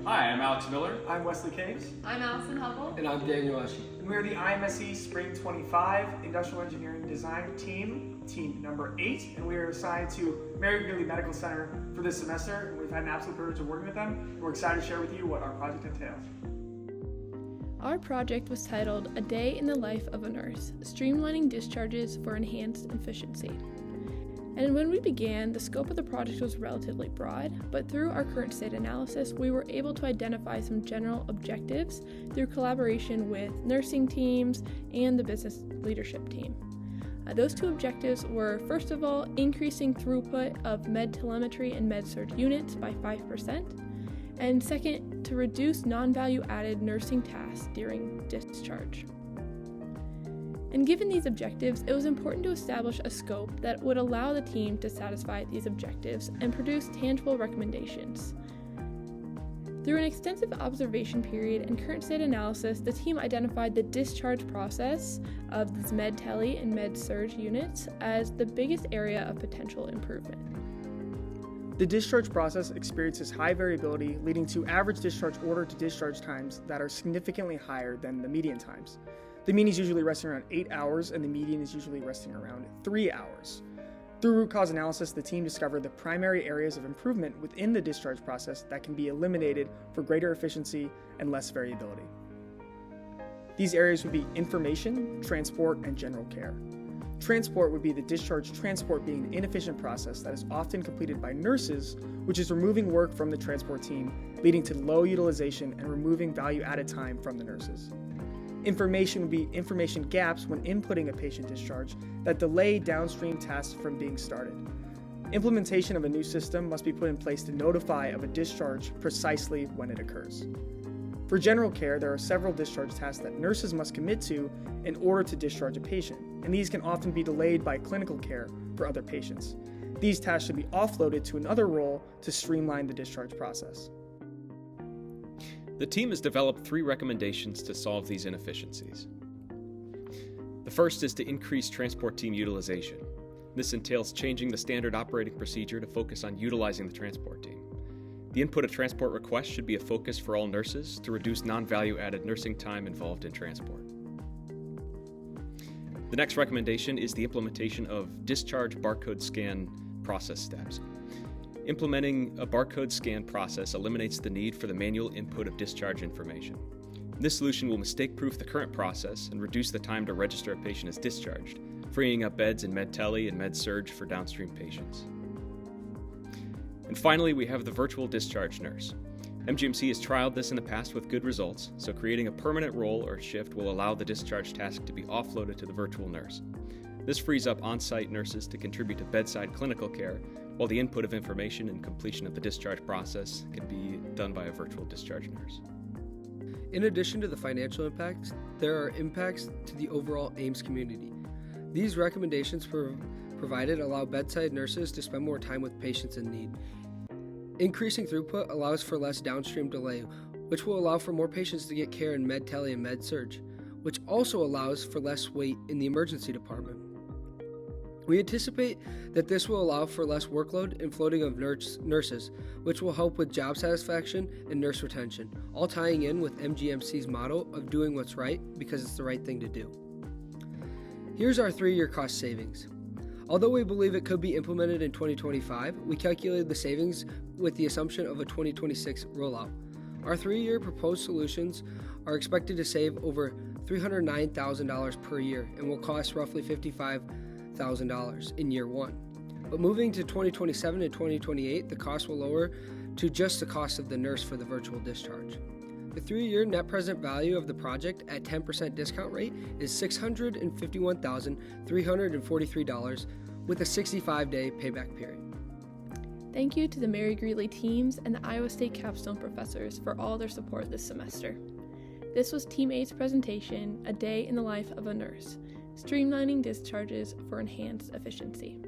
Hi, I'm Alex Miller. I'm Wesley Caves. I'm Allison Hubbell. And I'm Daniel Esche. And we are the IMSE Spring 25 Industrial Engineering Design Team number 8. And we are assigned to Mary Greeley Medical Center for this semester. And we've had an absolute privilege of working with them. And we're excited to share with you what our project entails. Our project was titled A Day in the Life of a Nurse, Streamlining Discharges for Enhanced Efficiency. And when we began, the scope of the project was relatively broad, but through our current state analysis, we were able to identify some general objectives through collaboration with nursing teams and the business leadership team. Those two objectives were, first of all, increasing throughput of med telemetry and med surg units by 5%, and second, to reduce non-value added nursing tasks during discharge. And given these objectives, it was important to establish a scope that would allow the team to satisfy these objectives and produce tangible recommendations. Through an extensive observation period and current state analysis, the team identified the discharge process of these med tele and med surg units as the biggest area of potential improvement. The discharge process experiences high variability, leading to average discharge order to discharge times that are significantly higher than the median times. The mean is usually resting around 8 hours, and the median is usually resting around 3 hours. Through root cause analysis, the team discovered the primary areas of improvement within the discharge process that can be eliminated for greater efficiency and less variability. These areas would be information, transport, and general care. Transport would be the discharge transport being an inefficient process that is often completed by nurses, which is removing work from the transport team, leading to low utilization and removing value-added time from the nurses. Information would be information gaps when inputting a patient discharge that delay downstream tasks from being started. Implementation of a new system must be put in place to notify of a discharge precisely when it occurs. For general care, there are several discharge tasks that nurses must commit to in order to discharge a patient, and these can often be delayed by clinical care for other patients. These tasks should be offloaded to another role to streamline the discharge process. The team has developed 3 recommendations to solve these inefficiencies. The first is to increase transport team utilization. This entails changing the standard operating procedure to focus on utilizing the transport team. The input of transport requests should be a focus for all nurses to reduce non-value added nursing time involved in transport. The next recommendation is the implementation of discharge barcode scan process steps. Implementing a barcode scan process eliminates the need for the manual input of discharge information. This solution will mistake-proof the current process and reduce the time to register a patient as discharged, freeing up beds in med tele and med surg for downstream patients. And finally, we have the virtual discharge nurse. MGMC has trialed this in the past with good results, so creating a permanent role or shift will allow the discharge task to be offloaded to the virtual nurse. This frees up on-site nurses to contribute to bedside clinical care, while the input of information and completion of the discharge process can be done by a virtual discharge nurse. In addition to the financial impacts, there are impacts to the overall AIMS community. These recommendations provided allow bedside nurses to spend more time with patients in need. Increasing throughput allows for less downstream delay, which will allow for more patients to get care in med tele and med surg, which also allows for less wait in the emergency department. We anticipate that this will allow for less workload and floating of nurses, which will help with job satisfaction and nurse retention, all tying in with MGMC's motto of doing what's right because it's the right thing to do. Here's our 3-year cost savings. Although we believe it could be implemented in 2025, we calculated the savings with the assumption of a 2026 rollout. Our 3-year proposed solutions are expected to save over $309,000 per year and will cost roughly $55,000 in year 1. But moving to 2027 and 2028, the cost will lower to just the cost of the nurse for the virtual discharge. The 3-year net present value of the project at 10% discount rate is $651,343 with a 65-day payback period. Thank you to the Mary Greeley teams and the Iowa State Capstone professors for all their support this semester. This was Team 8's presentation, A Day in the Life of a Nurse, Streamlining Discharges for Enhanced Efficiency.